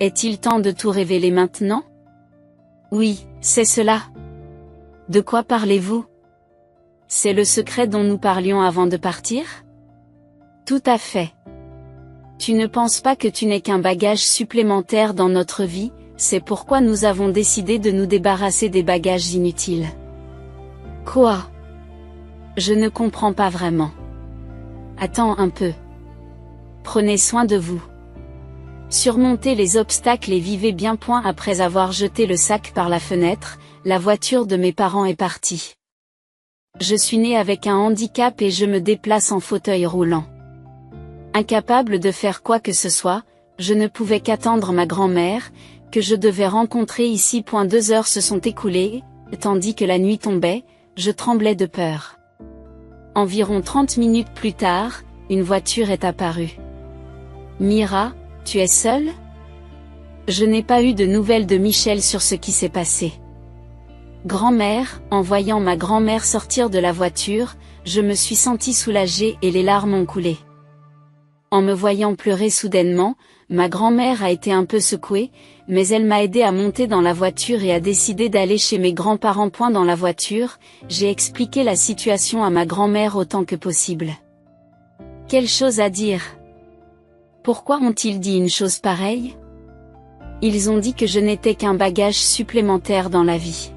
Est-il temps de tout révéler maintenant? Oui, c'est cela. De quoi parlez-vous? C'est le secret dont nous parlions avant de partir? Tout à fait. Tu ne penses pas que tu n'es qu'un bagage supplémentaire dans notre vie, c'est pourquoi nous avons décidé de nous débarrasser des bagages inutiles. Quoi? Je ne comprends pas vraiment. Attends un peu. Prenez soin de vous. Surmontez les obstacles et vivez bien. Après avoir jeté le sac par la fenêtre, la voiture de mes parents est partie. Je suis né avec un handicap et je me déplace en fauteuil roulant. Incapable de faire quoi que ce soit, je ne pouvais qu'attendre ma grand-mère, que je devais rencontrer ici. 2 heures se sont écoulées, tandis que la nuit tombait, je tremblais de peur. Environ 30 minutes plus tard, une voiture est apparue. Mira, tu es seule? Je n'ai pas eu de nouvelles de Michel sur ce qui s'est passé. Grand-mère, en voyant ma grand-mère sortir de la voiture, je me suis sentie soulagée et les larmes ont coulé. En me voyant pleurer soudainement, ma grand-mère a été un peu secouée, mais elle m'a aidé à monter dans la voiture et a décidé d'aller chez mes grands-parents. Dans la voiture, j'ai expliqué la situation à ma grand-mère autant que possible. Quelle chose à dire! Pourquoi ont-ils dit une chose pareille? Ils ont dit que je n'étais qu'un bagage supplémentaire dans la vie.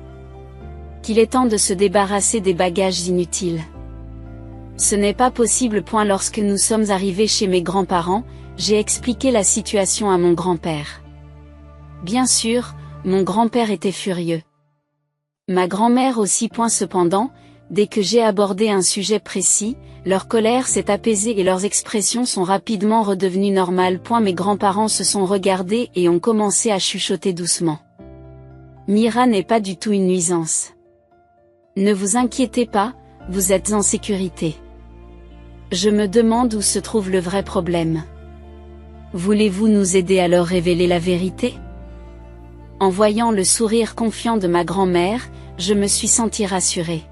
Qu'il est temps de se débarrasser des bagages inutiles. Ce n'est pas possible. Lorsque nous sommes arrivés chez mes grands-parents, j'ai expliqué la situation à mon grand-père. Bien sûr, mon grand-père était furieux. Ma grand-mère aussi. Cependant, dès que j'ai abordé un sujet précis, leur colère s'est apaisée et leurs expressions sont rapidement redevenues normales. Mes grands-parents se sont regardés et ont commencé à chuchoter doucement. Mira n'est pas du tout une nuisance. Ne vous inquiétez pas, vous êtes en sécurité. Je me demande où se trouve le vrai problème. Voulez-vous nous aider à leur révéler la vérité? En voyant le sourire confiant de ma grand-mère, je me suis sentie rassurée.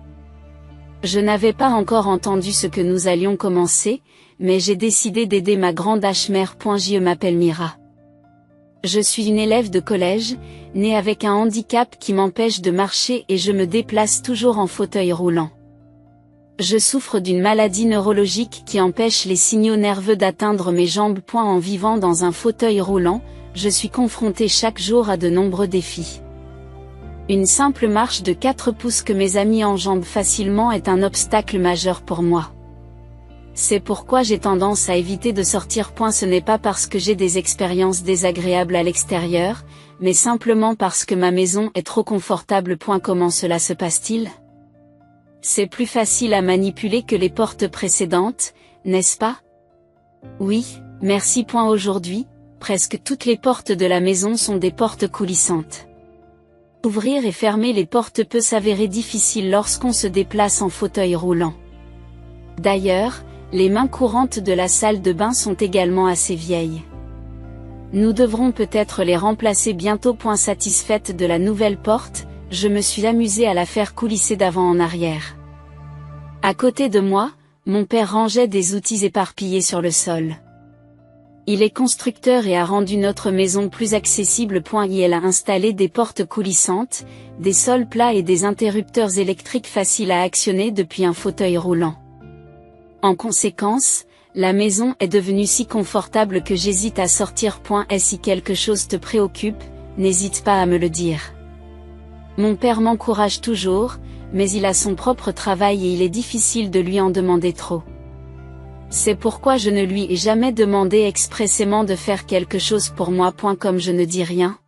Je n'avais pas encore entendu ce que nous allions commencer, mais j'ai décidé d'aider ma grande mère. Je m'appelle Mira. Je suis une élève de collège, née avec un handicap qui m'empêche de marcher et je me déplace toujours en fauteuil roulant. Je souffre d'une maladie neurologique qui empêche les signaux nerveux d'atteindre mes jambes. En vivant dans un fauteuil roulant, je suis confrontée chaque jour à de nombreux défis. Une simple marche de 4 pouces que mes amis enjambent facilement est un obstacle majeur pour moi. C'est pourquoi j'ai tendance à éviter de sortir. Ce n'est pas parce que j'ai des expériences désagréables à l'extérieur, mais simplement parce que ma maison est trop confortable. Comment cela se passe-t-il? C'est plus facile à manipuler que les portes précédentes, n'est-ce pas? Oui, merci. Aujourd'hui, presque toutes les portes de la maison sont des portes coulissantes. Ouvrir et fermer les portes peut s'avérer difficile lorsqu'on se déplace en fauteuil roulant. D'ailleurs, les mains courantes de la salle de bain sont également assez vieilles. Nous devrons peut-être les remplacer bientôt. Satisfaite de la nouvelle porte, je me suis amusée à la faire coulisser d'avant en arrière. À côté de moi, mon père rangeait des outils éparpillés sur le sol. Il est constructeur et a rendu notre maison plus accessible. Il a installé des portes coulissantes, des sols plats et des interrupteurs électriques faciles à actionner depuis un fauteuil roulant. En conséquence, la maison est devenue si confortable que j'hésite à sortir. Et si quelque chose te préoccupe, n'hésite pas à me le dire. Mon père m'encourage toujours, mais il a son propre travail et il est difficile de lui en demander trop. C'est pourquoi je ne lui ai jamais demandé expressément de faire quelque chose pour moi. Comme je ne dis rien.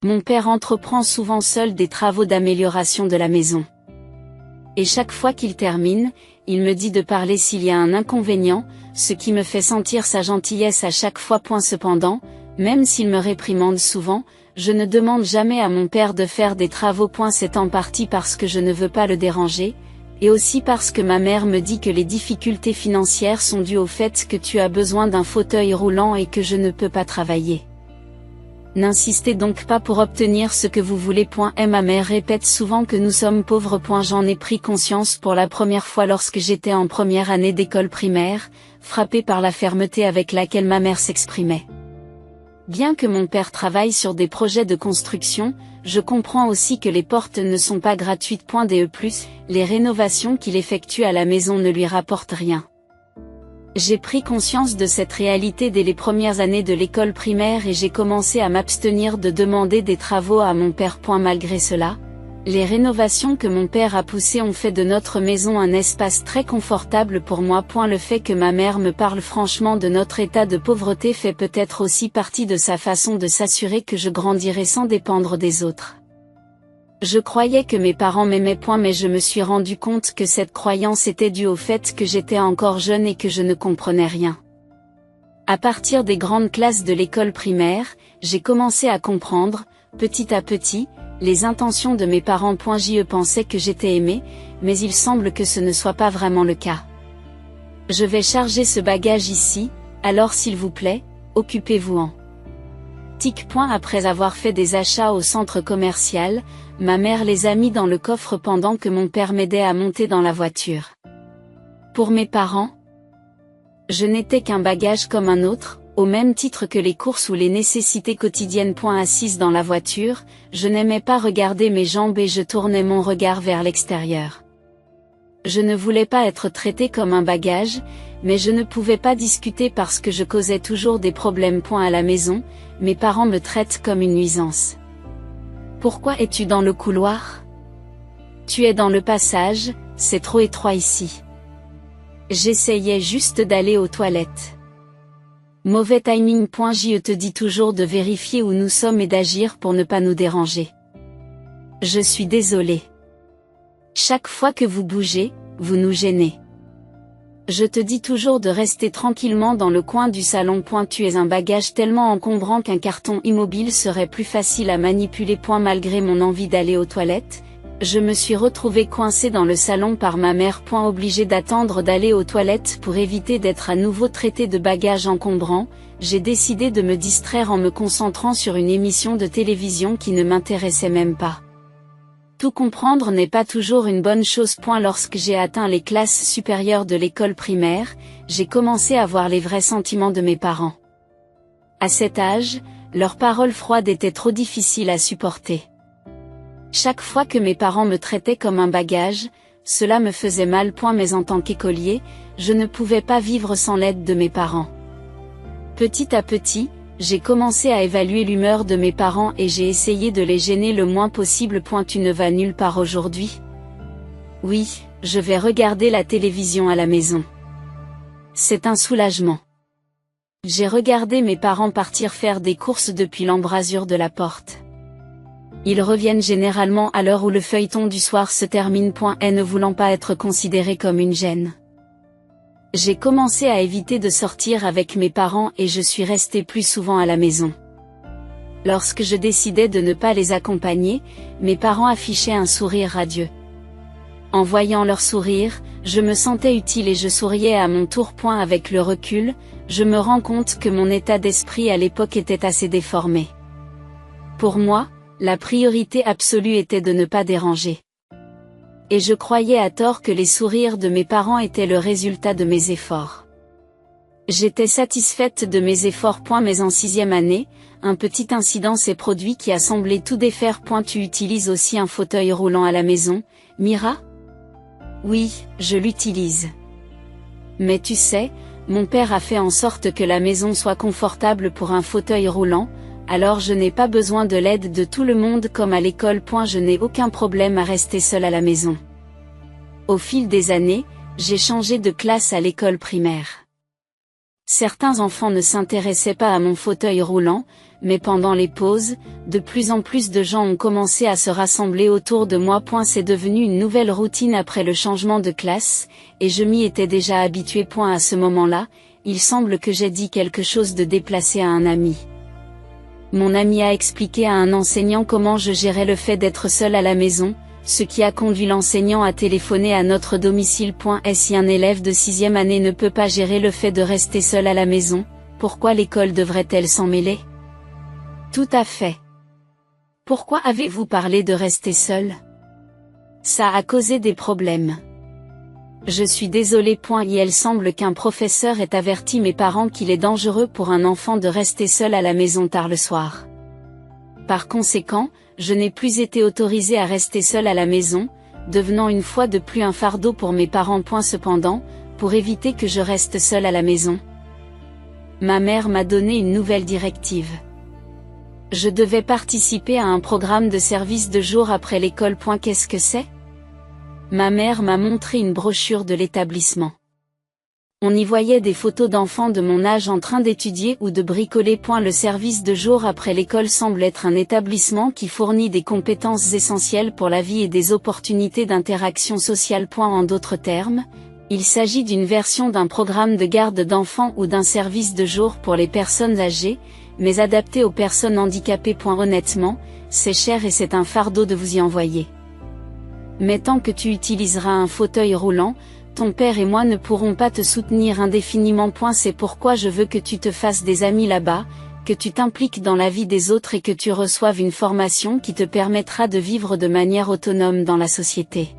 Mon père entreprend souvent seul des travaux d'amélioration de la maison. Et chaque fois qu'il termine, il me dit de parler s'il y a un inconvénient, ce qui me fait sentir sa gentillesse à chaque fois. Cependant, même s'il me réprimande souvent, je ne demande jamais à mon père de faire des travaux. C'est en partie parce que je ne veux pas le déranger, et aussi parce que ma mère me dit que les difficultés financières sont dues au fait que tu as besoin d'un fauteuil roulant et que je ne peux pas travailler. N'insistez donc pas pour obtenir ce que vous voulez. Et ma mère répète souvent que nous sommes pauvres. J'en ai pris conscience pour la première fois lorsque j'étais en première année d'école primaire, frappée par la fermeté avec laquelle ma mère s'exprimait. Bien que mon père travaille sur des projets de construction, je comprends aussi que les portes ne sont pas gratuites. De plus, les rénovations qu'il effectue à la maison ne lui rapportent rien. J'ai pris conscience de cette réalité dès les premières années de l'école primaire et j'ai commencé à m'abstenir de demander des travaux à mon père. Malgré cela, les rénovations que mon père a poussées ont fait de notre maison un espace très confortable pour moi. Le fait que ma mère me parle franchement de notre état de pauvreté fait peut-être aussi partie de sa façon de s'assurer que je grandirai sans dépendre des autres. Je croyais que mes parents m'aimaient. Mais je me suis rendu compte que cette croyance était due au fait que j'étais encore jeune et que je ne comprenais rien. À partir des grandes classes de l'école primaire, j'ai commencé à comprendre, petit à petit, les intentions de mes parents. Je pensais que j'étais aimée, mais il semble que ce ne soit pas vraiment le cas. Je vais charger ce bagage ici, alors s'il vous plaît, occupez-vous-en. Après avoir fait des achats au centre commercial, ma mère les a mis dans le coffre pendant que mon père m'aidait à monter dans la voiture. Pour mes parents, je n'étais qu'un bagage comme un autre, au même titre que les courses ou les nécessités quotidiennes. Assise dans la voiture, je n'aimais pas regarder mes jambes et je tournais mon regard vers l'extérieur. Je ne voulais pas être traitée comme un bagage, mais je ne pouvais pas discuter parce que je causais toujours des problèmes. À la maison, mes parents me traitent comme une nuisance. Pourquoi es-tu dans le couloir? Tu es dans le passage, c'est trop étroit ici. J'essayais juste d'aller aux toilettes. Mauvais timing. Je te dis toujours de vérifier où nous sommes et d'agir pour ne pas nous déranger. Je suis désolée. Chaque fois que vous bougez, vous nous gênez. Je te dis toujours de rester tranquillement dans le coin du salon. Tu es un bagage tellement encombrant qu'un carton immobile serait plus facile à manipuler. Malgré mon envie d'aller aux toilettes, je me suis retrouvée coincée dans le salon par ma mère. Obligée d'attendre d'aller aux toilettes pour éviter d'être à nouveau traitée de bagage encombrant, j'ai décidé de me distraire en me concentrant sur une émission de télévision qui ne m'intéressait même pas. Tout comprendre n'est pas toujours une bonne chose. Lorsque j'ai atteint les classes supérieures de l'école primaire, j'ai commencé à voir les vrais sentiments de mes parents. À cet âge, leurs paroles froides étaient trop difficiles à supporter. Chaque fois que mes parents me traitaient comme un bagage, cela me faisait mal. Mais en tant qu'écolier, je ne pouvais pas vivre sans l'aide de mes parents. Petit à petit, j'ai commencé à évaluer l'humeur de mes parents et j'ai essayé de les gêner le moins possible. Tu ne vas nulle part aujourd'hui? Oui, je vais regarder la télévision à la maison. C'est un soulagement. J'ai regardé mes parents partir faire des courses depuis l'embrasure de la porte. Ils reviennent généralement à l'heure où le feuilleton du soir se termine. Et ne voulant pas être considéré comme une gêne, j'ai commencé à éviter de sortir avec mes parents et je suis restée plus souvent à la maison. Lorsque je décidais de ne pas les accompagner, mes parents affichaient un sourire radieux. En voyant leur sourire, je me sentais utile et je souriais à mon tour. Avec le recul, je me rends compte que mon état d'esprit à l'époque était assez déformé. Pour moi, la priorité absolue était de ne pas déranger. Et je croyais à tort que les sourires de mes parents étaient le résultat de mes efforts. J'étais satisfaite de mes efforts. Mais en 6e année, un petit incident s'est produit qui a semblé tout défaire. Tu utilises aussi un fauteuil roulant à la maison, Mira? Oui, je l'utilise. Mais tu sais, mon père a fait en sorte que la maison soit confortable pour un fauteuil roulant, alors je n'ai pas besoin de l'aide de tout le monde comme à l'école. Je n'ai aucun problème à rester seule à la maison. Au fil des années, j'ai changé de classe à l'école primaire. Certains enfants ne s'intéressaient pas à mon fauteuil roulant, mais pendant les pauses, de plus en plus de gens ont commencé à se rassembler autour de moi. C'est devenu une nouvelle routine après le changement de classe, et je m'y étais déjà habituée. À ce moment-là, il semble que j'ai dit quelque chose de déplacé à un ami. Mon ami a expliqué à un enseignant comment je gérais le fait d'être seule à la maison, ce qui a conduit l'enseignant à téléphoner à notre domicile. Si un élève de 6e année ne peut pas gérer le fait de rester seul à la maison, pourquoi l'école devrait-elle s'en mêler? Tout à fait. Pourquoi avez-vous parlé de rester seul? Ça a causé des problèmes. Je suis désolé. Il semble qu'un professeur ait averti mes parents qu'il est dangereux pour un enfant de rester seul à la maison tard le soir. Par conséquent, je n'ai plus été autorisée à rester seule à la maison, devenant une fois de plus un fardeau pour mes parents. Cependant, pour éviter que je reste seule à la maison, ma mère m'a donné une nouvelle directive. Je devais participer à un programme de service de jour après l'école. Qu'est-ce que c'est ? Ma mère m'a montré une brochure de l'établissement. On y voyait des photos d'enfants de mon âge en train d'étudier ou de bricoler. Le service de jour après l'école semble être un établissement qui fournit des compétences essentielles pour la vie et des opportunités d'interaction sociale. En d'autres termes, il s'agit d'une version d'un programme de garde d'enfants ou d'un service de jour pour les personnes âgées, mais adapté aux personnes handicapées. Honnêtement, c'est cher et c'est un fardeau de vous y envoyer. Mais tant que tu utiliseras un fauteuil roulant, ton père et moi ne pourrons pas te soutenir indéfiniment. C'est pourquoi je veux que tu te fasses des amis là-bas, que tu t'impliques dans la vie des autres et que tu reçoives une formation qui te permettra de vivre de manière autonome dans la société.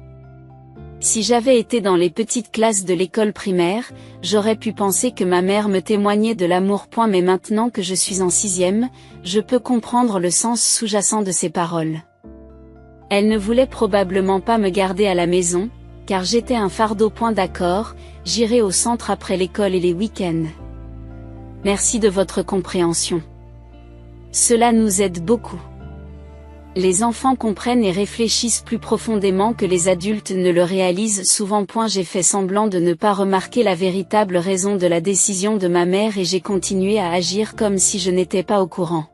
Si j'avais été dans les petites classes de l'école primaire, j'aurais pu penser que ma mère me témoignait de l'amour. Mais maintenant que je suis en 6e, je peux comprendre le sens sous-jacent de ces paroles. Elle ne voulait probablement pas me garder à la maison, car j'étais un fardeau. D'accord, j'irai au centre après l'école et les week-ends. Merci de votre compréhension. Cela nous aide beaucoup. Les enfants comprennent et réfléchissent plus profondément que les adultes ne le réalisent souvent. J'ai fait semblant de ne pas remarquer la véritable raison de la décision de ma mère et j'ai continué à agir comme si je n'étais pas au courant.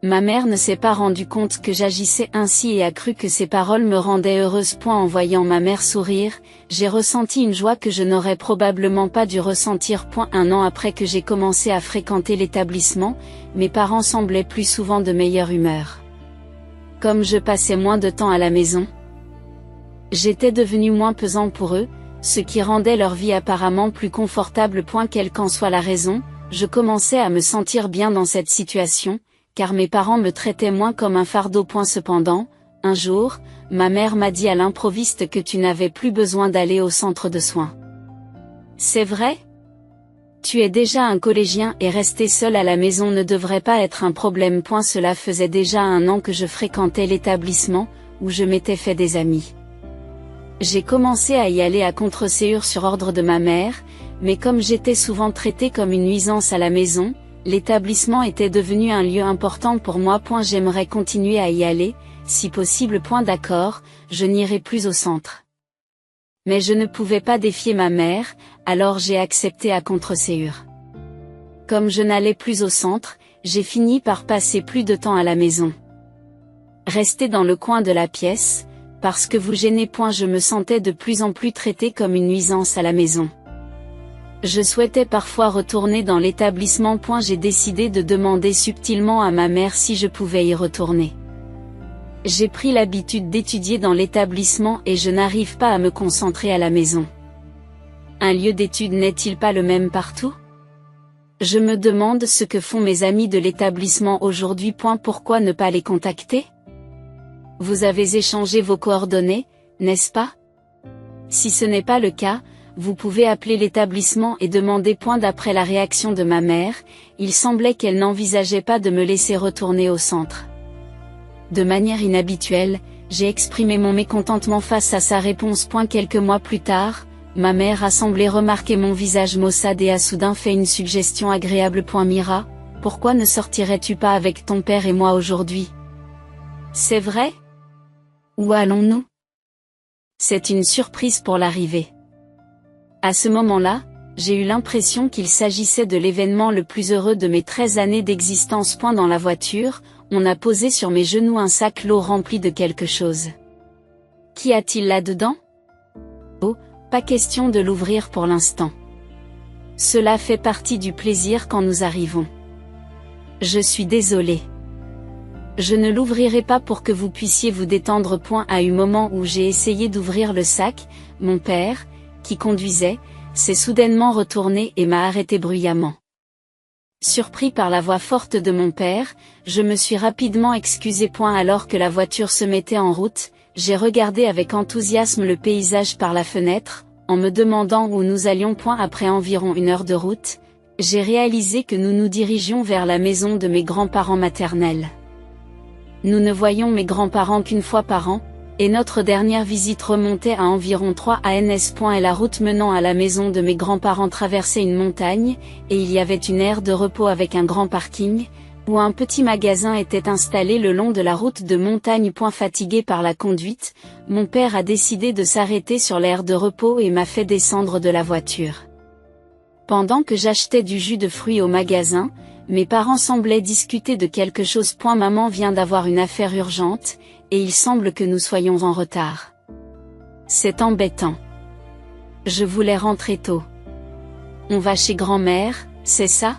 Ma mère ne s'est pas rendu compte que j'agissais ainsi et a cru que ses paroles me rendaient heureuse. En voyant ma mère sourire, j'ai ressenti une joie que je n'aurais probablement pas dû ressentir. 1 an après que j'ai commencé à fréquenter l'établissement, mes parents semblaient plus souvent de meilleure humeur. Comme je passais moins de temps à la maison, j'étais devenu moins pesant pour eux, ce qui rendait leur vie apparemment plus confortable. Quelle qu'en soit la raison, je commençais à me sentir bien dans cette situation, car mes parents me traitaient moins comme un fardeau. Cependant, un jour, ma mère m'a dit à l'improviste que tu n'avais plus besoin d'aller au centre de soins. C'est vrai ? Tu es déjà un collégien et rester seul à la maison ne devrait pas être un problème. Cela faisait déjà 1 an que je fréquentais l'établissement, où je m'étais fait des amis. J'ai commencé à y aller à contre-séance sur ordre de ma mère, mais comme j'étais souvent traitée comme une nuisance à la maison, l'établissement était devenu un lieu important pour moi. J'aimerais continuer à y aller, si possible. D'accord, je n'irai plus au centre. Mais je ne pouvais pas défier ma mère, alors j'ai accepté à contre-séance. Comme je n'allais plus au centre, j'ai fini par passer plus de temps à la maison. Rester dans le coin de la pièce, parce que vous gênez. Je me sentais de plus en plus traitée comme une nuisance à la maison. Je souhaitais parfois retourner dans l'établissement. J'ai décidé de demander subtilement à ma mère si je pouvais y retourner. J'ai pris l'habitude d'étudier dans l'établissement et je n'arrive pas à me concentrer à la maison. Un lieu d'étude n'est-il pas le même partout ? Je me demande ce que font mes amis de l'établissement aujourd'hui. Pourquoi ne pas les contacter ? Vous avez échangé vos coordonnées, n'est-ce pas ? Si ce n'est pas le cas, vous pouvez appeler l'établissement et demander. D'après la réaction de ma mère, il semblait qu'elle n'envisageait pas de me laisser retourner au centre. De manière inhabituelle, j'ai exprimé mon mécontentement face à sa réponse. Quelques mois plus tard, ma mère a semblé remarquer mon visage maussade et a soudain fait une suggestion agréable. Mira, pourquoi ne sortirais-tu pas avec ton père et moi aujourd'hui ? C'est vrai ? Où allons-nous ? C'est une surprise pour l'arrivée. À ce moment-là, j'ai eu l'impression qu'il s'agissait de l'événement le plus heureux de mes 13 années d'existence. Dans la voiture, on a posé sur mes genoux un sac lourd rempli de quelque chose. Qu'y a-t-il là-dedans ? Oh, pas question de l'ouvrir pour l'instant. Cela fait partie du plaisir quand nous arrivons. Je suis désolée. Je ne l'ouvrirai pas pour que vous puissiez vous détendre. À un moment où j'ai essayé d'ouvrir le sac, mon père, qui conduisait, s'est soudainement retourné et m'a arrêté bruyamment. Surpris par la voix forte de mon père, je me suis rapidement excusé. Alors que la voiture se mettait en route, j'ai regardé avec enthousiasme le paysage par la fenêtre. en me demandant où nous allions. Après environ 1 heure de route, j'ai réalisé que nous nous dirigions vers la maison de mes grands-parents maternels. Nous ne voyions mes grands-parents qu'une fois par an, et notre dernière visite remontait à environ 3 ans. Et la route menant à la maison de mes grands-parents traversait une montagne, et il y avait une aire de repos avec un grand parking, où un petit magasin était installé le long de la route de montagne. Fatigué par la conduite, mon père a décidé de s'arrêter sur l'aire de repos et m'a fait descendre de la voiture. Pendant que j'achetais du jus de fruits au magasin, mes parents semblaient discuter de quelque chose. Maman vient d'avoir une affaire urgente, et il semble que nous soyons en retard. C'est embêtant. Je voulais rentrer tôt. On va chez grand-mère, c'est ça?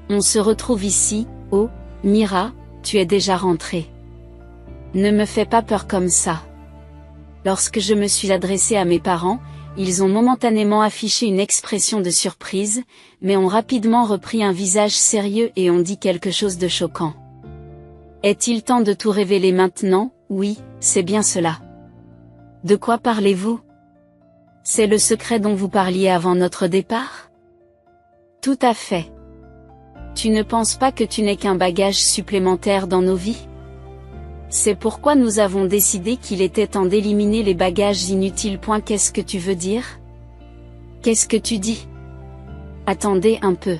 On se retrouve ici. Oh, Mira, tu es déjà rentrée. Ne me fais pas peur comme ça. Lorsque je me suis adressée à mes parents, ils ont momentanément affiché une expression de surprise, mais ont rapidement repris un visage sérieux et ont dit quelque chose de choquant. Est-il temps de tout révéler maintenant? Oui, c'est bien cela. De quoi parlez-vous? C'est le secret dont vous parliez avant notre départ? Tout à fait. Tu ne penses pas que tu n'es qu'un bagage supplémentaire dans nos vies? C'est pourquoi nous avons décidé qu'il était temps d'éliminer les bagages inutiles. Qu'est-ce que tu veux dire? Qu'est-ce que tu dis? Attendez un peu.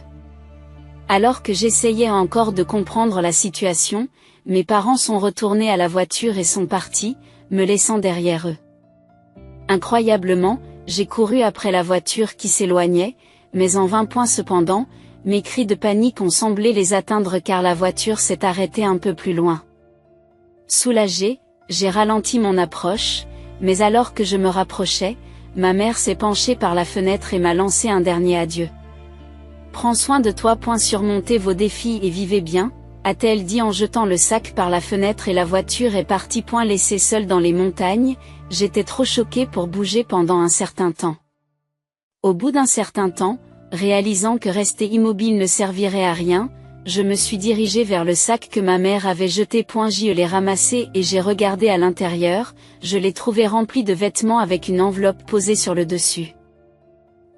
Alors que j'essayais encore de comprendre la situation, mes parents sont retournés à la voiture et sont partis, me laissant derrière eux. Incroyablement, j'ai couru après la voiture qui s'éloignait, mais en vain. Cependant, mes cris de panique ont semblé les atteindre car la voiture s'est arrêtée un peu plus loin. Soulagée, j'ai ralenti mon approche, mais alors que je me rapprochais, ma mère s'est penchée par la fenêtre et m'a lancé un dernier adieu. Prends soin de toi. Surmontez vos défis et vivez bien, a-t-elle dit en jetant le sac par la fenêtre et la voiture est partie. Laissée seule dans les montagnes, j'étais trop choquée pour bouger pendant un certain temps. Au bout d'un certain temps, réalisant que rester immobile ne servirait à rien, je me suis dirigée vers le sac que ma mère avait jeté. Je l'ai ramassé et j'ai regardé à l'intérieur, je l'ai trouvé rempli de vêtements avec une enveloppe posée sur le dessus.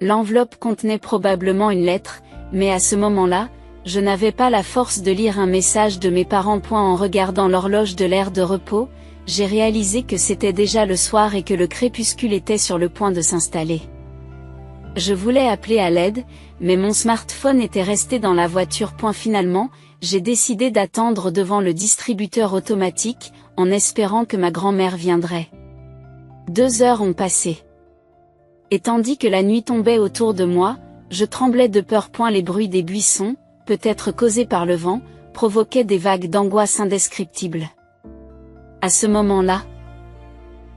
L'enveloppe contenait probablement une lettre, mais à ce moment-là, je n'avais pas la force de lire un message de mes parents. En regardant l'horloge de l'aire de repos, j'ai réalisé que c'était déjà le soir et que le crépuscule était sur le point de s'installer. Je voulais appeler à l'aide, mais mon smartphone était resté dans la voiture. Finalement, j'ai décidé d'attendre devant le distributeur automatique, en espérant que ma grand-mère viendrait. 2 heures ont passé. Et tandis que la nuit tombait autour de moi, je tremblais de peur. Les bruits des buissons, peut-être causés par le vent, provoquaient des vagues d'angoisse indescriptibles. À ce moment-là,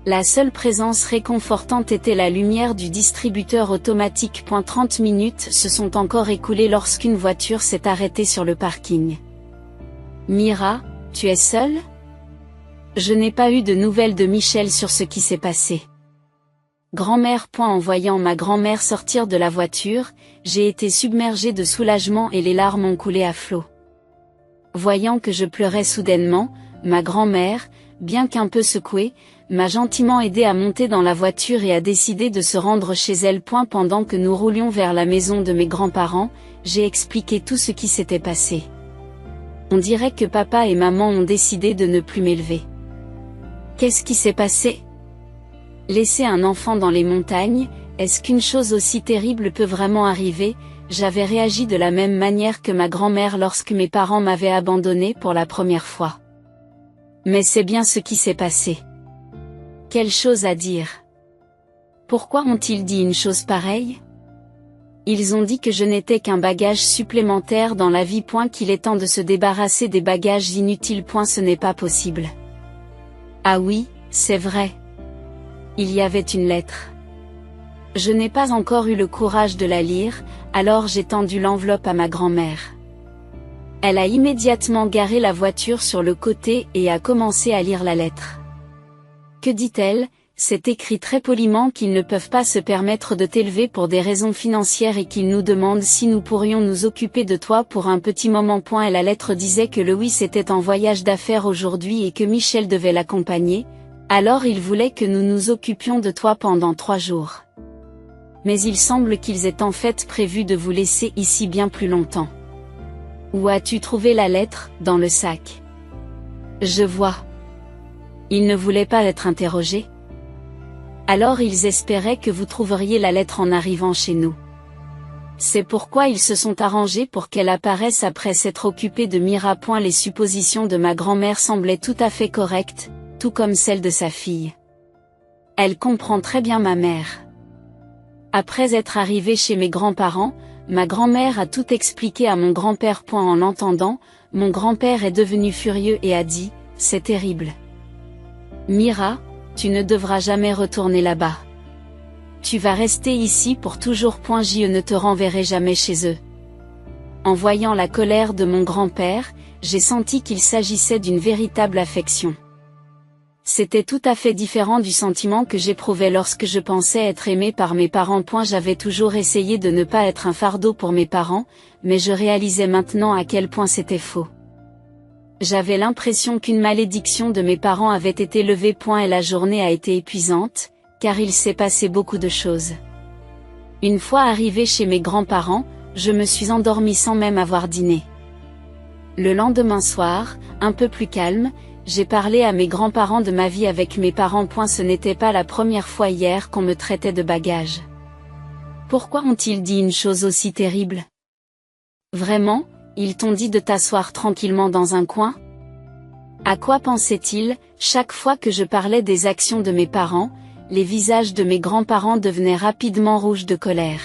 la seule présence réconfortante était la lumière du distributeur automatique. 30 minutes se sont encore écoulées lorsqu'une voiture s'est arrêtée sur le parking. Mira, tu es seule? Je n'ai pas eu de nouvelles de Michel sur ce qui s'est passé. Grand-mère. En voyant ma grand-mère sortir de la voiture, j'ai été submergée de soulagement et les larmes ont coulé à flots. Voyant que je pleurais soudainement, ma grand-mère, bien qu'un peu secouée, m'a gentiment aidé à monter dans la voiture et a décidé de se rendre chez elle. Pendant que nous roulions vers la maison de mes grands-parents, j'ai expliqué tout ce qui s'était passé. On dirait que papa et maman ont décidé de ne plus m'élever. Qu'est-ce qui s'est passé? Laisser un enfant dans les montagnes, est-ce qu'une chose aussi terrible peut vraiment arriver? J'avais réagi de la même manière que ma grand-mère lorsque mes parents m'avaient abandonné pour la première fois. Mais c'est bien ce qui s'est passé. Quelle chose à dire. Pourquoi ont-ils dit une chose pareille? Ils ont dit que je n'étais qu'un bagage supplémentaire dans la vie. Qu'il est temps de se débarrasser des bagages inutiles. Ce n'est pas possible. Ah oui, c'est vrai. Il y avait une lettre. Je n'ai pas encore eu le courage de la lire, alors j'ai tendu l'enveloppe à ma grand-mère. Elle a immédiatement garé la voiture sur le côté et a commencé à lire la lettre. Que dit-elle? C'est écrit très poliment qu'ils ne peuvent pas se permettre de t'élever pour des raisons financières et qu'ils nous demandent si nous pourrions nous occuper de toi pour un petit moment. Et la lettre disait que Louis était en voyage d'affaires aujourd'hui et que Michel devait l'accompagner, alors il voulait que nous nous occupions de toi pendant 3 jours. Mais il semble qu'ils aient en fait prévu de vous laisser ici bien plus longtemps. Où as-tu trouvé la lettre, dans le sac? Je vois. Ils ne voulaient pas être interrogés? Alors ils espéraient que vous trouveriez la lettre en arrivant chez nous. C'est pourquoi ils se sont arrangés pour qu'elle apparaisse après s'être occupée de Mira. Les suppositions de ma grand-mère semblaient tout à fait correctes, tout comme celles de sa fille. Elle comprend très bien ma mère. Après être arrivée chez mes grands-parents, ma grand-mère a tout expliqué à mon grand-père. En l'entendant, mon grand-père est devenu furieux et a dit, « C'est terrible. Mira, tu ne devras jamais retourner là-bas. Tu vas rester ici pour toujours. Je ne te renverrai jamais chez eux. » En voyant la colère de mon grand-père, j'ai senti qu'il s'agissait d'une véritable affection. C'était tout à fait différent du sentiment que j'éprouvais lorsque je pensais être aimée par mes parents. J'avais toujours essayé de ne pas être un fardeau pour mes parents, mais je réalisais maintenant à quel point c'était faux. J'avais l'impression qu'une malédiction de mes parents avait été levée. Et la journée a été épuisante, car il s'est passé beaucoup de choses. Une fois arrivée chez mes grands-parents, je me suis endormie sans même avoir dîné. Le lendemain soir, un peu plus calme, j'ai parlé à mes grands-parents de ma vie avec mes parents. Ce n'était pas la première fois hier qu'on me traitait de bagage. Pourquoi ont-ils dit une chose aussi terrible? Vraiment, ils t'ont dit de t'asseoir tranquillement dans un coin? À quoi pensaient-ils? Chaque fois que je parlais des actions de mes parents, les visages de mes grands-parents devenaient rapidement rouges de colère.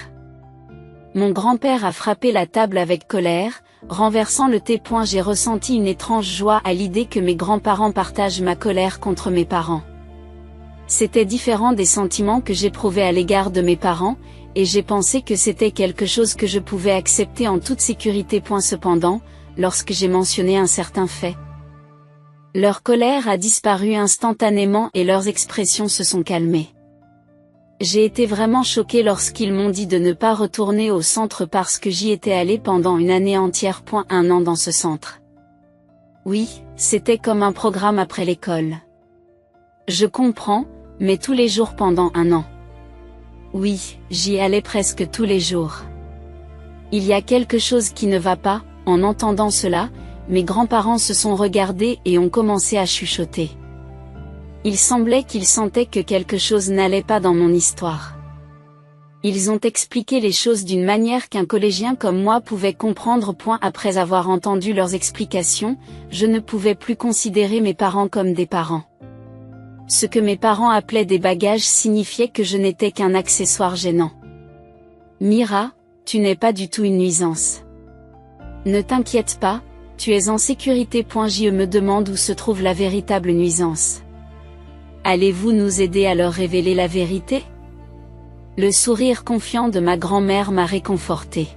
Mon grand-père a frappé la table avec colère, renversant le thé. J'ai ressenti une étrange joie à l'idée que mes grands-parents partagent ma colère contre mes parents. C'était différent des sentiments que j'éprouvais à l'égard de mes parents, et j'ai pensé que c'était quelque chose que je pouvais accepter en toute sécurité. Cependant, lorsque j'ai mentionné un certain fait, leur colère a disparu instantanément et leurs expressions se sont calmées. J'ai été vraiment choquée lorsqu'ils m'ont dit de ne pas retourner au centre parce que j'y étais allée pendant une année entière. 1 an dans ce centre. Oui, c'était comme un programme après l'école. Je comprends, mais tous les jours pendant 1 an. Oui, j'y allais presque tous les jours. Il y a quelque chose qui ne va pas. En entendant cela, mes grands-parents se sont regardés et ont commencé à chuchoter. Il semblait qu'ils sentaient que quelque chose n'allait pas dans mon histoire. Ils ont expliqué les choses d'une manière qu'un collégien comme moi pouvait comprendre. Après avoir entendu leurs explications, je ne pouvais plus considérer mes parents comme des parents. Ce que mes parents appelaient des bagages signifiait que je n'étais qu'un accessoire gênant. Mira, tu n'es pas du tout une nuisance. Ne t'inquiète pas, tu es en sécurité. Je me demande où se trouve la véritable nuisance. Allez-vous nous aider à leur révéler la vérité? Le sourire confiant de ma grand-mère m'a réconforté.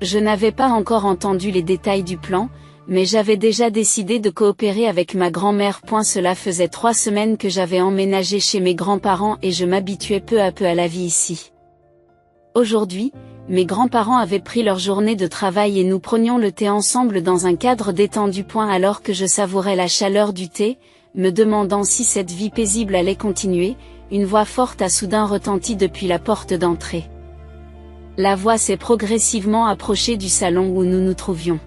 Je n'avais pas encore entendu les détails du plan, mais j'avais déjà décidé de coopérer avec ma grand-mère. Cela faisait 3 semaines que j'avais emménagé chez mes grands-parents et je m'habituais peu à peu à la vie ici. Aujourd'hui, mes grands-parents avaient pris leur journée de travail et nous prenions le thé ensemble dans un cadre détendu. Alors que je savourais la chaleur du thé, me demandant si cette vie paisible allait continuer, une voix forte a soudain retenti depuis la porte d'entrée. La voix s'est progressivement approchée du salon où nous nous trouvions.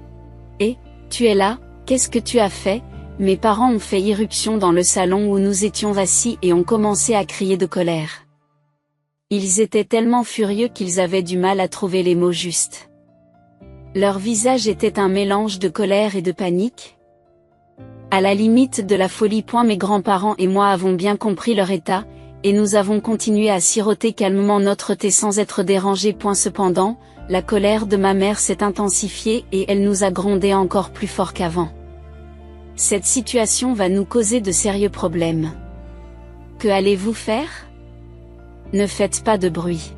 « Eh, tu es là, qu'est-ce que tu as fait ?» Mes parents ont fait irruption dans le salon où nous étions assis et ont commencé à crier de colère. Ils étaient tellement furieux qu'ils avaient du mal à trouver les mots justes. Leur visage était un mélange de colère et de panique. À la limite de la folie. Mes grands-parents et moi avons bien compris leur état, et nous avons continué à siroter calmement notre thé sans être dérangés. Cependant, la colère de ma mère s'est intensifiée et elle nous a grondé encore plus fort qu'avant. Cette situation va nous causer de sérieux problèmes. Que allez-vous faire? Ne faites pas de bruit.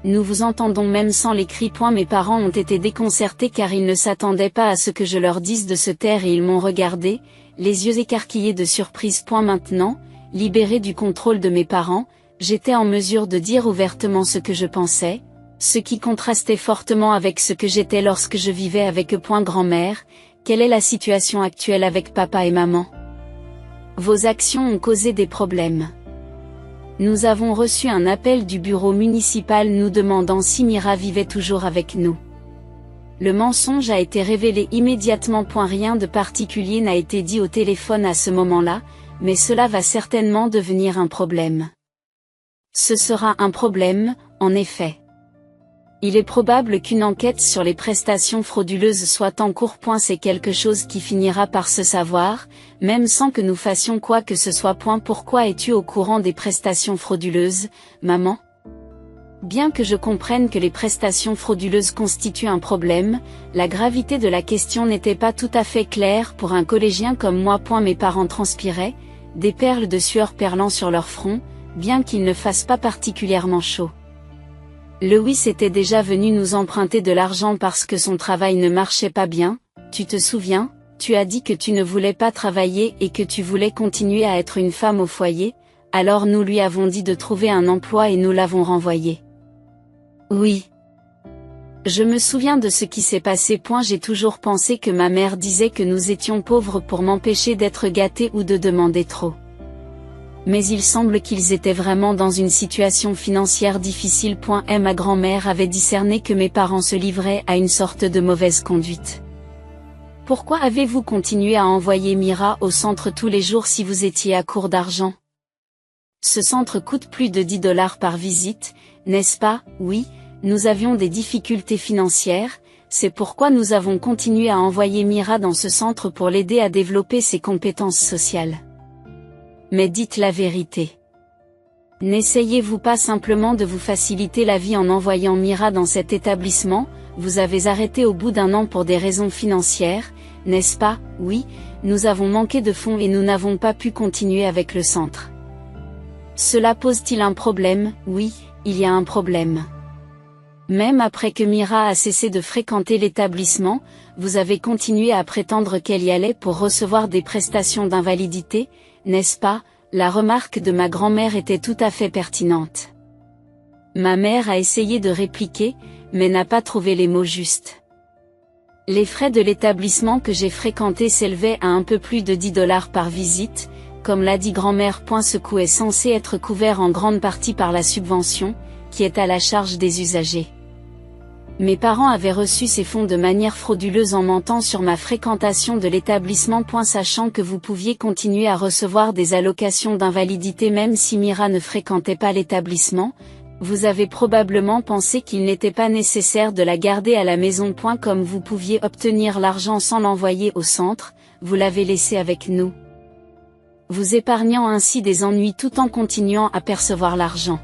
Nous vous entendons même sans les cris. Mes parents ont été déconcertés car ils ne s'attendaient pas à ce que je leur dise de se taire et ils m'ont regardé, les yeux écarquillés de surprise. Maintenant, libéré du contrôle de mes parents, j'étais en mesure de dire ouvertement ce que je pensais, ce qui contrastait fortement avec ce que j'étais lorsque je vivais avec eux. Grand-mère, quelle est la situation actuelle avec papa et maman? Vos actions ont causé des problèmes. Nous avons reçu un appel du bureau municipal nous demandant si Mira vivait toujours avec nous. Le mensonge a été révélé immédiatement. Rien de particulier n'a été dit au téléphone à ce moment-là, mais cela va certainement devenir un problème. Ce sera un problème, en effet. Il est probable qu'une enquête sur les prestations frauduleuses soit en cours. C'est quelque chose qui finira par se savoir, même sans que nous fassions quoi que ce soit. Pourquoi es-tu au courant des prestations frauduleuses, maman? Bien que je comprenne que les prestations frauduleuses constituent un problème, la gravité de la question n'était pas tout à fait claire pour un collégien comme moi. Mes parents transpiraient, des perles de sueur perlant sur leur front, bien qu'il ne fasse pas particulièrement chaud. Louis était déjà venu nous emprunter de l'argent parce que son travail ne marchait pas bien. Tu te souviens, tu as dit que tu ne voulais pas travailler et que tu voulais continuer à être une femme au foyer, alors nous lui avons dit de trouver un emploi et nous l'avons renvoyé. Oui. Je me souviens de ce qui s'est passé. J'ai toujours pensé que ma mère disait que nous étions pauvres pour m'empêcher d'être gâtés ou de demander trop. Mais il semble qu'ils étaient vraiment dans une situation financière difficile. Ma grand-mère avait discerné que mes parents se livraient à une sorte de mauvaise conduite. Pourquoi avez-vous continué à envoyer Mira au centre tous les jours si vous étiez à court d'argent? Ce centre coûte plus de $10 par visite, n'est-ce pas? Oui, nous avions des difficultés financières, c'est pourquoi nous avons continué à envoyer Mira dans ce centre pour l'aider à développer ses compétences sociales. Mais dites la vérité. N'essayez-vous pas simplement de vous faciliter la vie en envoyant Mira dans cet établissement? Vous avez arrêté au bout d'un an pour des raisons financières, n'est-ce pas? Oui, nous avons manqué de fonds et nous n'avons pas pu continuer avec le centre. Cela pose-t-il un problème? Oui, il y a un problème. Même après que Mira a cessé de fréquenter l'établissement, vous avez continué à prétendre qu'elle y allait pour recevoir des prestations d'invalidité, n'est-ce pas? La remarque de ma grand-mère était tout à fait pertinente. Ma mère a essayé de répliquer, mais n'a pas trouvé les mots justes. Les frais de l'établissement que j'ai fréquenté s'élevaient à un peu plus de $10 par visite, comme l'a dit grand-mère. Ce coût est censé être couvert en grande partie par la subvention, qui est à la charge des usagers. Mes parents avaient reçu ces fonds de manière frauduleuse en mentant sur ma fréquentation de l'établissement. Sachant que vous pouviez continuer à recevoir des allocations d'invalidité même si Mira ne fréquentait pas l'établissement, vous avez probablement pensé qu'il n'était pas nécessaire de la garder à la maison. Comme vous pouviez obtenir l'argent sans l'envoyer au centre, vous l'avez laissé avec nous. Vous épargnant ainsi des ennuis tout en continuant à percevoir l'argent.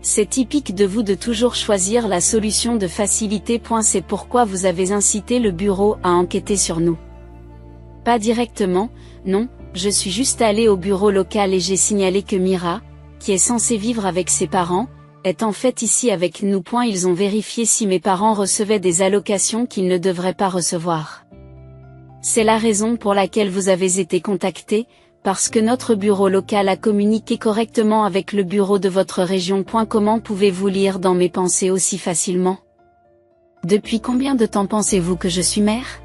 C'est typique de vous de toujours choisir la solution de facilité. C'est pourquoi vous avez incité le bureau à enquêter sur nous. Pas directement, non, je suis juste allé au bureau local et j'ai signalé que Mira, qui est censée vivre avec ses parents, est en fait ici avec nous. Ils ont vérifié si mes parents recevaient des allocations qu'ils ne devraient pas recevoir. C'est la raison pour laquelle vous avez été contacté, parce que notre bureau local a communiqué correctement avec le bureau de votre région. Comment pouvez-vous lire dans mes pensées aussi facilement? Depuis combien de temps pensez-vous que je suis mère?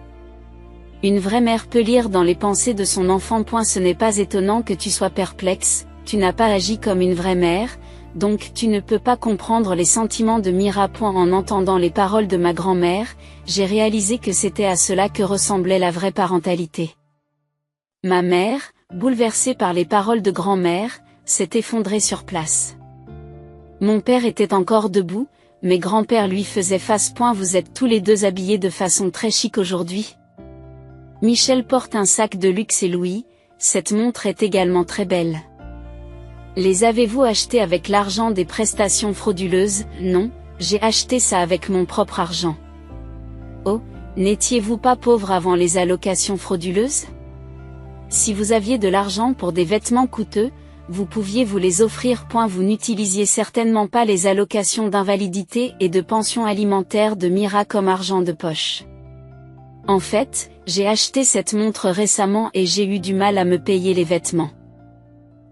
Une vraie mère peut lire dans les pensées de son enfant. Ce n'est pas étonnant que tu sois perplexe, tu n'as pas agi comme une vraie mère, donc tu ne peux pas comprendre les sentiments de Mira. En entendant les paroles de ma grand-mère, j'ai réalisé que c'était à cela que ressemblait la vraie parentalité. Ma mère, bouleversée par les paroles de grand-mère, s'est effondrée sur place. Mon père était encore debout, mais grand-père lui faisait face. Vous êtes tous les deux habillés de façon très chic aujourd'hui. Michel porte un sac de luxe et Louis, cette montre est également très belle. Les avez-vous achetés avec l'argent des prestations frauduleuses? Non, j'ai acheté ça avec mon propre argent. Oh, n'étiez-vous pas pauvre avant les allocations frauduleuses? Si vous aviez de l'argent pour des vêtements coûteux, vous pouviez vous les offrir. Vous n'utilisiez certainement pas les allocations d'invalidité et de pension alimentaire de Mira comme argent de poche. En fait, j'ai acheté cette montre récemment et j'ai eu du mal à me payer les vêtements.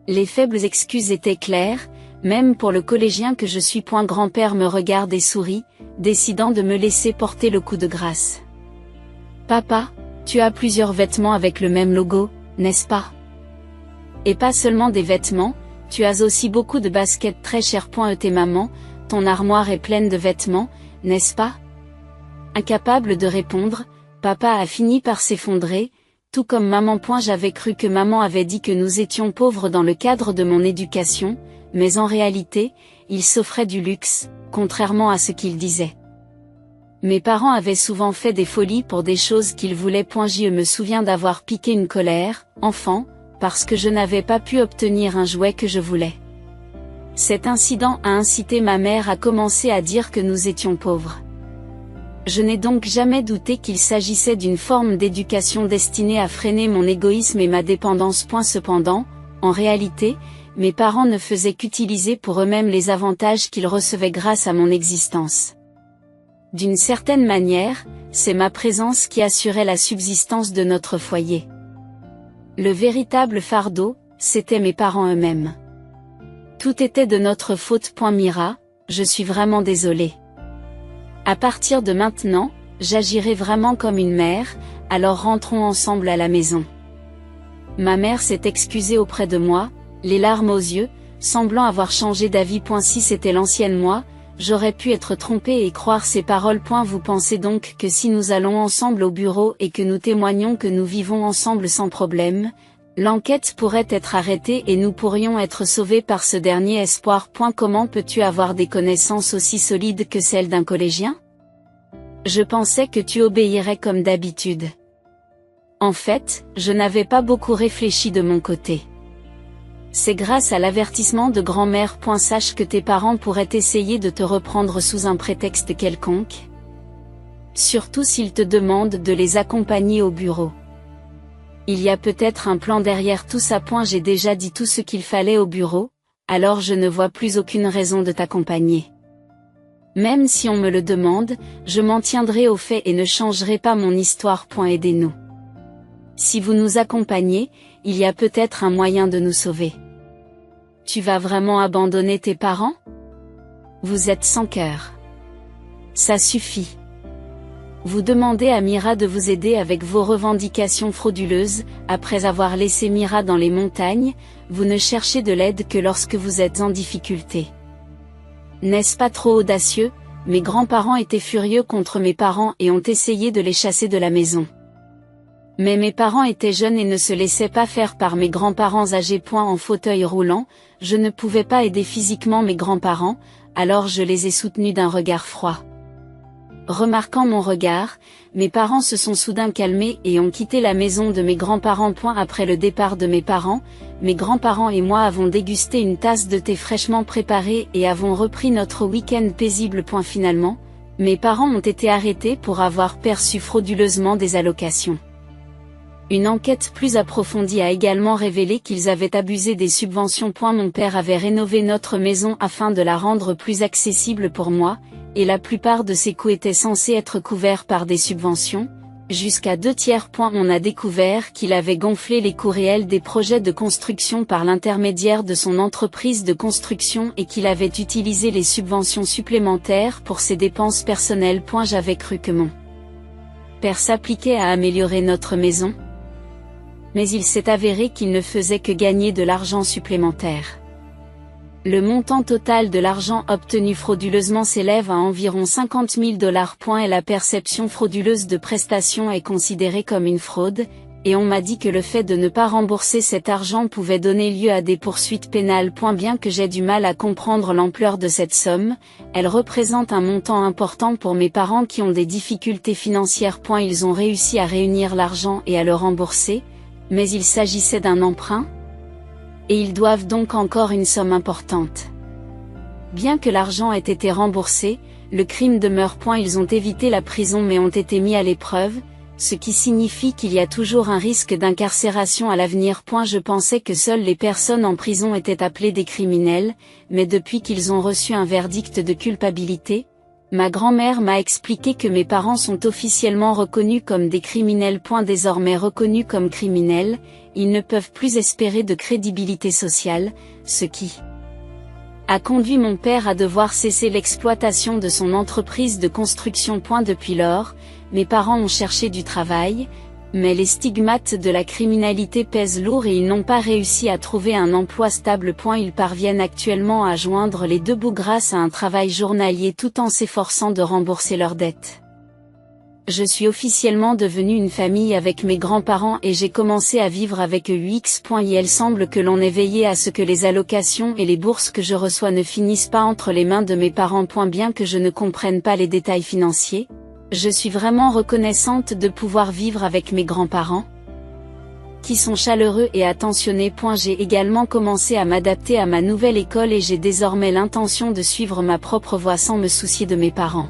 Les faibles excuses étaient claires, même pour le collégien que je suis. Grand-père me regarde et sourit, décidant de me laisser porter le coup de grâce. Papa, tu as plusieurs vêtements avec le même logo, n'est-ce pas? Et pas seulement des vêtements, Tu as aussi beaucoup de baskets très chères. Et maman, ton armoire est pleine de vêtements, n'est-ce pas? Incapable de répondre, papa a fini par s'effondrer, tout comme maman. J'avais cru que maman avait dit que nous étions pauvres dans le cadre de mon éducation, mais en réalité, il s'offrait du luxe, contrairement à ce qu'il disait. Mes parents avaient souvent fait des folies pour des choses qu'ils voulaient. Je me souviens d'avoir piqué une colère, enfant, parce que je n'avais pas pu obtenir un jouet que je voulais. Cet incident a incité ma mère à commencer à dire que nous étions pauvres. Je n'ai donc jamais douté qu'il s'agissait d'une forme d'éducation destinée à freiner mon égoïsme et ma dépendance. Cependant, en réalité, mes parents ne faisaient qu'utiliser pour eux-mêmes les avantages qu'ils recevaient grâce à mon existence. D'une certaine manière, c'est ma présence qui assurait la subsistance de notre foyer. Le véritable fardeau, c'étaient mes parents eux-mêmes. Tout était de notre faute. Mira, je suis vraiment désolée. À partir de maintenant, j'agirai vraiment comme une mère, alors rentrons ensemble à la maison. Ma mère s'est excusée auprès de moi, les larmes aux yeux, semblant avoir changé d'avis. Si c'était l'ancienne moi, j'aurais pu être trompée et croire ces paroles. Vous pensez donc que si nous allons ensemble au bureau et que nous témoignons que nous vivons ensemble sans problème, l'enquête pourrait être arrêtée et nous pourrions être sauvés par ce dernier espoir. Comment peux-tu avoir des connaissances aussi solides que celles d'un collégien? Je pensais que tu obéirais comme d'habitude. En fait, je n'avais pas beaucoup réfléchi de mon côté. C'est grâce à l'avertissement de grand-mère. Sache que tes parents pourraient essayer de te reprendre sous un prétexte quelconque. Surtout s'ils te demandent de les accompagner au bureau. Il y a peut-être un plan derrière tout ça. J'ai déjà dit tout ce qu'il fallait au bureau, alors je ne vois plus aucune raison de t'accompagner. Même si on me le demande, je m'en tiendrai au fait et ne changerai pas mon histoire. Aidez-nous. Si vous nous accompagnez, il y a peut-être un moyen de nous sauver. Tu vas vraiment abandonner tes parents? Vous êtes sans cœur. Ça suffit. Vous demandez à Mira de vous aider avec vos revendications frauduleuses. Après avoir laissé Mira dans les montagnes, vous ne cherchez de l'aide que lorsque vous êtes en difficulté. N'est-ce pas trop audacieux? Mes grands-parents étaient furieux contre mes parents et ont essayé de les chasser de la maison. Mais mes parents étaient jeunes et ne se laissaient pas faire par mes grands-parents âgés. En fauteuil roulant, je ne pouvais pas aider physiquement mes grands-parents, alors je les ai soutenus d'un regard froid. Remarquant mon regard, mes parents se sont soudain calmés et ont quitté la maison de mes grands-parents. Après le départ de mes grands-parents et moi avons dégusté une tasse de thé fraîchement préparée et avons repris notre week-end paisible. Finalement, mes parents ont été arrêtés pour avoir perçu frauduleusement des allocations. Une enquête plus approfondie a également révélé qu'ils avaient abusé des subventions. Mon père avait rénové notre maison afin de la rendre plus accessible pour moi, et la plupart de ces coûts étaient censés être couverts par des subventions, jusqu'à 2/3. On a découvert qu'il avait gonflé les coûts réels des projets de construction par l'intermédiaire de son entreprise de construction et qu'il avait utilisé les subventions supplémentaires pour ses dépenses personnelles. J'avais cru que mon père s'appliquait à améliorer notre maison. Mais il s'est avéré qu'il ne faisait que gagner de l'argent supplémentaire. Le montant total de l'argent obtenu frauduleusement s'élève à environ $50 000. Et la perception frauduleuse de prestations est considérée comme une fraude, et on m'a dit que le fait de ne pas rembourser cet argent pouvait donner lieu à des poursuites pénales. Bien que j'ai du mal à comprendre l'ampleur de cette somme, elle représente un montant important pour mes parents qui ont des difficultés financières. Ils ont réussi à réunir l'argent et à le rembourser, mais il s'agissait d'un emprunt, et ils doivent donc encore une somme importante. Bien que l'argent ait été remboursé, le crime demeure. Ils ont évité la prison mais ont été mis à l'épreuve, ce qui signifie qu'il y a toujours un risque d'incarcération à l'avenir. Je pensais que seules les personnes en prison étaient appelées des criminels, mais depuis qu'ils ont reçu un verdict de culpabilité, ma grand-mère m'a expliqué que mes parents sont officiellement reconnus comme des criminels. Désormais reconnus comme criminels, ils ne peuvent plus espérer de crédibilité sociale, ce qui a conduit mon père à devoir cesser l'exploitation de son entreprise de construction. Depuis lors, mes parents ont cherché du travail, Mais les stigmates de la criminalité pèsent lourd et ils n'ont pas réussi à trouver un emploi stable. Ils parviennent actuellement à joindre les deux bouts grâce à un travail journalier tout en s'efforçant de rembourser leurs dettes. Je suis officiellement devenue une famille avec mes grands-parents et j'ai commencé à vivre avec eux. Il semble que l'on ait veillé à ce que les allocations et les bourses que je reçois ne finissent pas entre les mains de mes parents. Bien que je ne comprenne pas les détails financiers, je suis vraiment reconnaissante de pouvoir vivre avec mes grands-parents, qui sont chaleureux et attentionnés. J'ai également commencé à m'adapter à ma nouvelle école et j'ai désormais l'intention de suivre ma propre voie sans me soucier de mes parents.